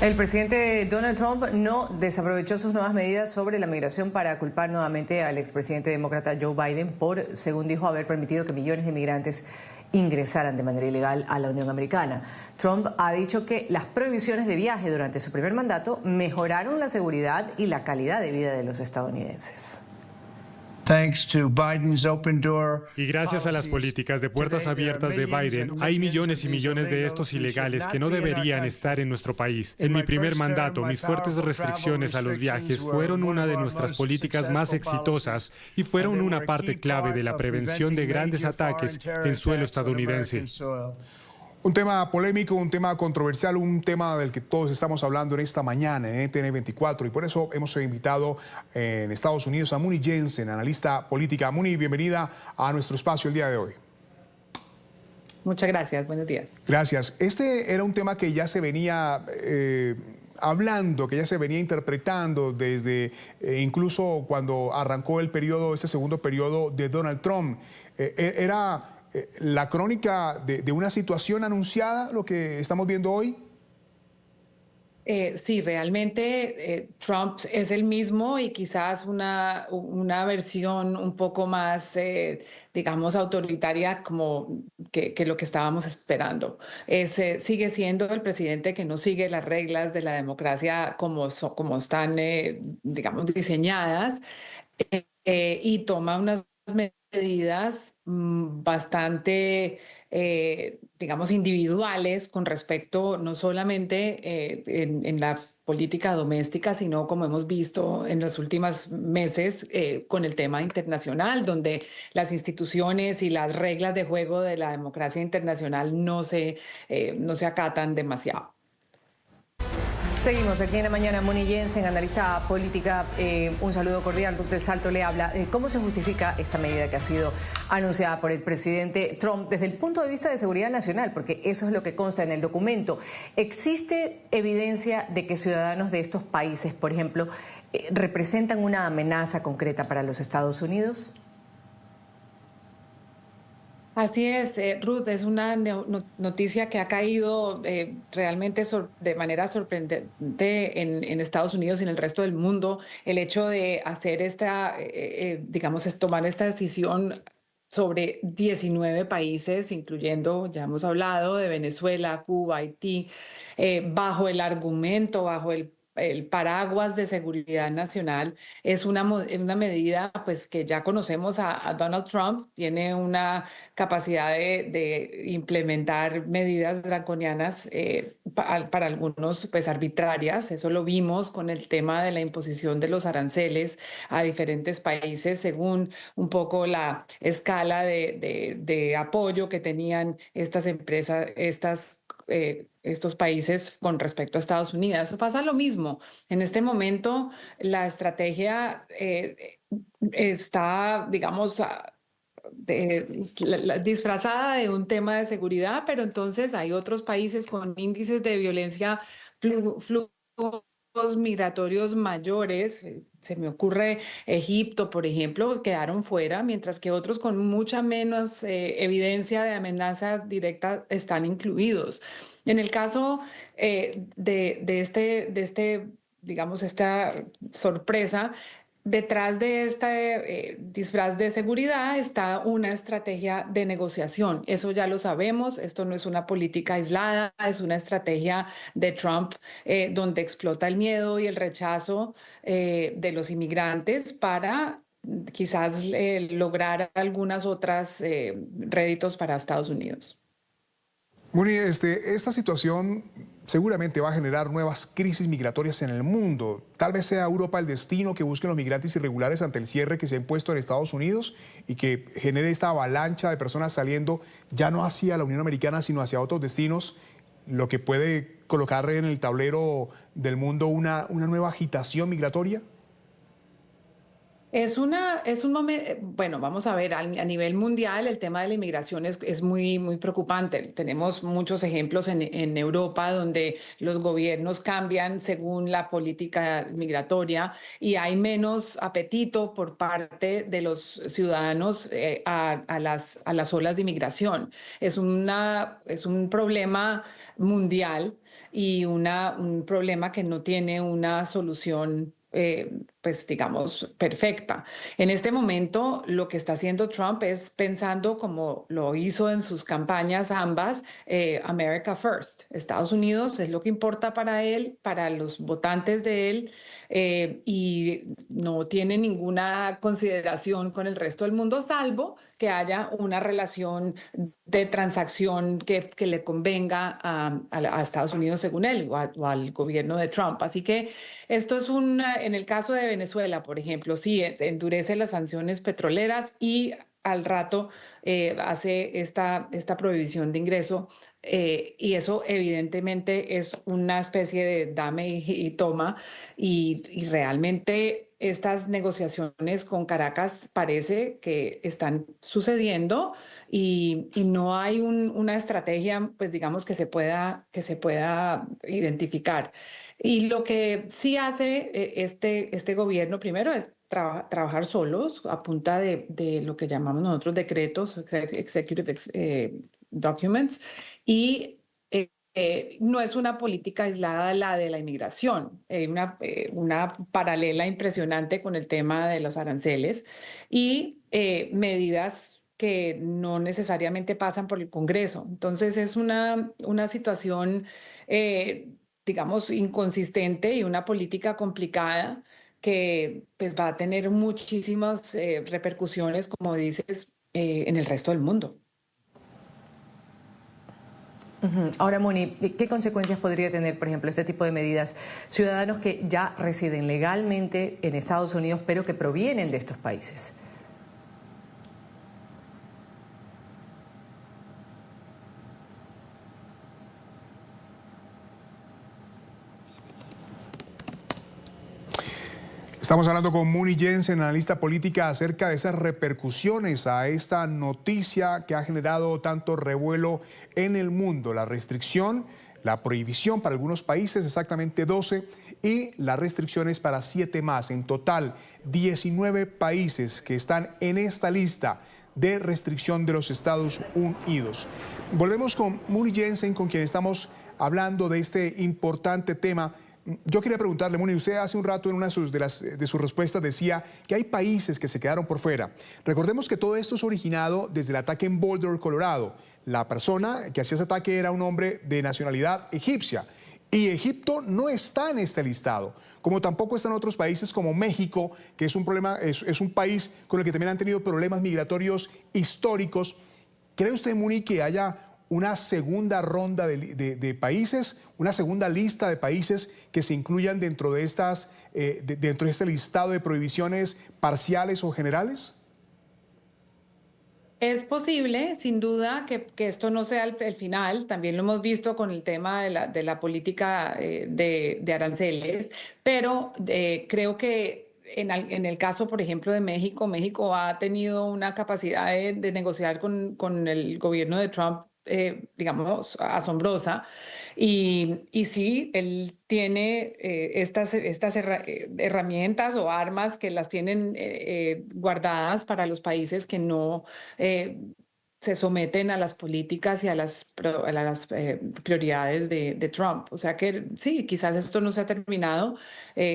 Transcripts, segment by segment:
El presidente Donald Trump no desaprovechó sus nuevas medidas sobre la migración para culpar nuevamente al expresidente demócrata Joe Biden por, según dijo, haber permitido que millones de migrantes ingresaran de manera ilegal a la Unión Americana. Trump ha dicho que las prohibiciones de viaje durante su primer mandato mejoraron la seguridad y la calidad de vida de los estadounidenses. Y gracias a las políticas de puertas abiertas de Biden, hay millones y millones de estos ilegales que no deberían estar en nuestro país. En mi primer mandato, mis fuertes restricciones a los viajes fueron una de nuestras políticas más exitosas y fueron una parte clave de la prevención de grandes ataques en suelo estadounidense. Un tema polémico, un tema controversial, un tema del que todos estamos hablando en esta mañana en NTN 24 y por eso hemos invitado en Estados Unidos a Muni Jensen, analista política. Muni, bienvenida a nuestro espacio el día de hoy. Muchas gracias, buenos días. Gracias. Este era un tema que ya se venía hablando, que ya se venía interpretando desde incluso cuando arrancó el periodo, este segundo periodo de Donald Trump. Era la crónica de una situación anunciada, lo que estamos viendo hoy. Sí, realmente Trump es el mismo y quizás una versión un poco más, digamos, autoritaria como que lo que estábamos esperando. Sigue siendo el presidente que no sigue las reglas de la democracia como están, digamos, diseñadas y toma unas medidas bastante, digamos, individuales con respecto no solamente en la política doméstica, sino como hemos visto en los últimos meses con el tema internacional, donde las instituciones y las reglas de juego de la democracia internacional no se acatan demasiado. Seguimos aquí en la mañana. Muni Jensen, analista política, un saludo cordial. Ruth del Salto le habla. ¿Cómo se justifica esta medida que ha sido anunciada por el presidente Trump desde el punto de vista de seguridad nacional? Porque eso es lo que consta en el documento. ¿Existe evidencia de que ciudadanos de estos países, por ejemplo, representan una amenaza concreta para los Estados Unidos? Así es, Ruth, es una noticia que ha caído realmente de manera sorprendente en Estados Unidos y en el resto del mundo. El hecho de hacer tomar esta decisión sobre 19 países, incluyendo, ya hemos hablado, de Venezuela, Cuba, Haití, bajo el argumento, bajo el paraguas de seguridad nacional, es una medida pues, que ya conocemos a Donald Trump, tiene una capacidad de implementar medidas draconianas para algunos pues, arbitrarias. Eso lo vimos con el tema de la imposición de los aranceles a diferentes países según un poco la escala de apoyo que tenían estas empresas, estos países con respecto a Estados Unidos. Eso pasa lo mismo. En este momento, la estrategia está, digamos, disfrazada de un tema de seguridad, pero entonces hay otros países con índices de violencia, flujos migratorios mayores. Se me ocurre Egipto, por ejemplo, quedaron fuera, mientras que otros con mucha menos evidencia de amenaza directa están incluidos. En el caso digamos, esta sorpresa, detrás de este disfraz de seguridad está una estrategia de negociación. Eso ya lo sabemos, esto no es una política aislada, es una estrategia de Trump donde explota el miedo y el rechazo de los inmigrantes para quizás lograr algunas otras réditos para Estados Unidos. Muni, esta situación seguramente va a generar nuevas crisis migratorias en el mundo. Tal vez sea Europa el destino que busquen los migrantes irregulares ante el cierre que se ha impuesto en Estados Unidos y que genere esta avalancha de personas saliendo ya no hacia la Unión Americana, sino hacia otros destinos, lo que puede colocar en el tablero del mundo una nueva agitación migratoria. Es un momento, bueno, vamos a ver, a nivel mundial el tema de la inmigración es muy, muy preocupante. Tenemos muchos ejemplos en Europa donde los gobiernos cambian según la política migratoria y hay menos apetito por parte de los ciudadanos a las olas de inmigración. Es un problema mundial. y un problema que no tiene una solución pues digamos, perfecta. En este momento, lo que está haciendo Trump es pensando, como lo hizo en sus campañas ambas, America First. Estados Unidos es lo que importa para él, para los votantes de él, y no tiene ninguna consideración con el resto del mundo, salvo que haya una relación de transacción que le convenga a Estados Unidos, según él, o al gobierno de Trump. Así que esto es en el caso de Venezuela, por ejemplo, sí, endurece las sanciones petroleras y al rato hace esta prohibición de ingreso, y eso evidentemente es una especie de dame y toma, y realmente estas negociaciones con Caracas parece que están sucediendo y no hay una estrategia, pues digamos, que se pueda identificar. Y lo que sí hace este gobierno primero es trabajar solos a punta de lo que llamamos nosotros decretos, executive documents, y no es una política aislada la de la inmigración, una paralela impresionante con el tema de los aranceles y medidas que no necesariamente pasan por el Congreso. Entonces es una situación, digamos, inconsistente y una política complicada que pues, va a tener muchísimas repercusiones, como dices, en el resto del mundo. Ahora, Moni, ¿qué consecuencias podría tener, por ejemplo, este tipo de medidas? Ciudadanos que ya residen legalmente en Estados Unidos, pero que provienen de estos países. Estamos hablando con Muni Jensen, analista política, acerca de esas repercusiones a esta noticia que ha generado tanto revuelo en el mundo. La restricción, la prohibición para algunos países, exactamente 12, y las restricciones para 7 más. En total, 19 países que están en esta lista de restricción de los Estados Unidos. Volvemos con Muni Jensen, con quien estamos hablando de este importante tema. Yo quería preguntarle, Muni, usted hace un rato en una de sus respuestas decía que hay países que se quedaron por fuera. Recordemos que todo esto es originado desde el ataque en Boulder, Colorado. La persona que hacía ese ataque era un hombre de nacionalidad egipcia. Y Egipto no está en este listado, como tampoco están otros países como México, que es un país con el que también han tenido problemas migratorios históricos. ¿Cree usted, Muni, que haya una segunda ronda de países, una segunda lista de países que se incluyan dentro de este listado de prohibiciones parciales o generales? Es posible, sin duda, que esto no sea el final. También lo hemos visto con el tema de la política de aranceles, pero creo que en el caso, por ejemplo, de México, México ha tenido una capacidad de negociar con el gobierno de Trump, digamos, asombrosa. Y sí, él tiene estas herramientas o armas que las tienen guardadas para los países que no se someten a las políticas y a las prioridades de Trump. O sea que sí, quizás esto no se ha terminado,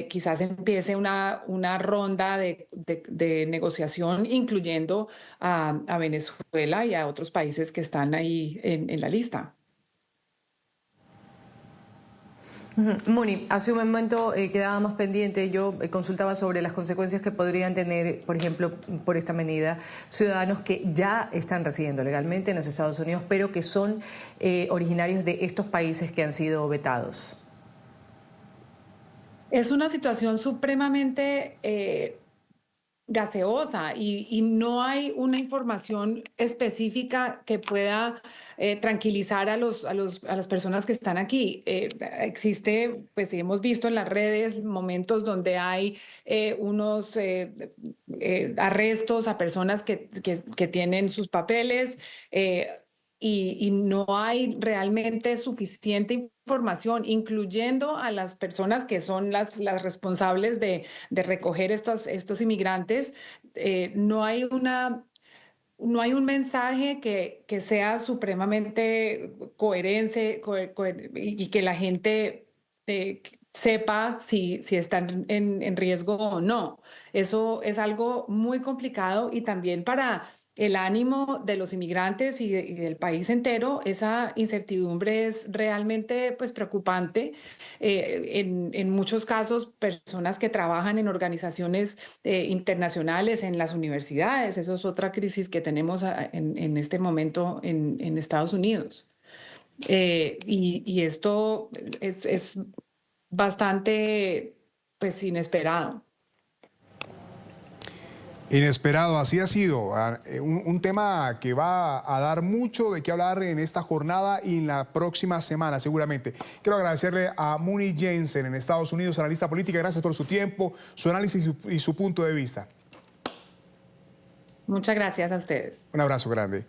quizás empiece una ronda de negociación, incluyendo a Venezuela y a otros países que están ahí en la lista. Moni, hace un momento quedábamos pendientes, yo consultaba sobre las consecuencias que podrían tener, por ejemplo, por esta medida, ciudadanos que ya están residiendo legalmente en los Estados Unidos, pero que son originarios de estos países que han sido vetados. Es una situación supremamente gaseosa y no hay una información específica que pueda tranquilizar a las personas que están aquí. Existe, pues hemos visto en las redes momentos donde hay unos arrestos a personas que tienen sus papeles, y no hay realmente suficiente información, incluyendo a las personas que son las responsables de recoger estos inmigrantes. No hay no hay un mensaje que sea supremamente coherente y que la gente sepa si están en riesgo o no. Eso es algo muy complicado y también para el ánimo de los inmigrantes y del país entero, esa incertidumbre es realmente pues, preocupante. En muchos casos, personas que trabajan en organizaciones internacionales, en las universidades, eso es otra crisis que tenemos en este momento en Estados Unidos. Y esto es bastante pues, inesperado. Inesperado, así ha sido. Un tema que va a dar mucho de qué hablar en esta jornada y en la próxima semana, seguramente. Quiero agradecerle a Muni Jensen en Estados Unidos, analista política. Gracias por su tiempo, su análisis y su punto de vista. Muchas gracias a ustedes. Un abrazo grande.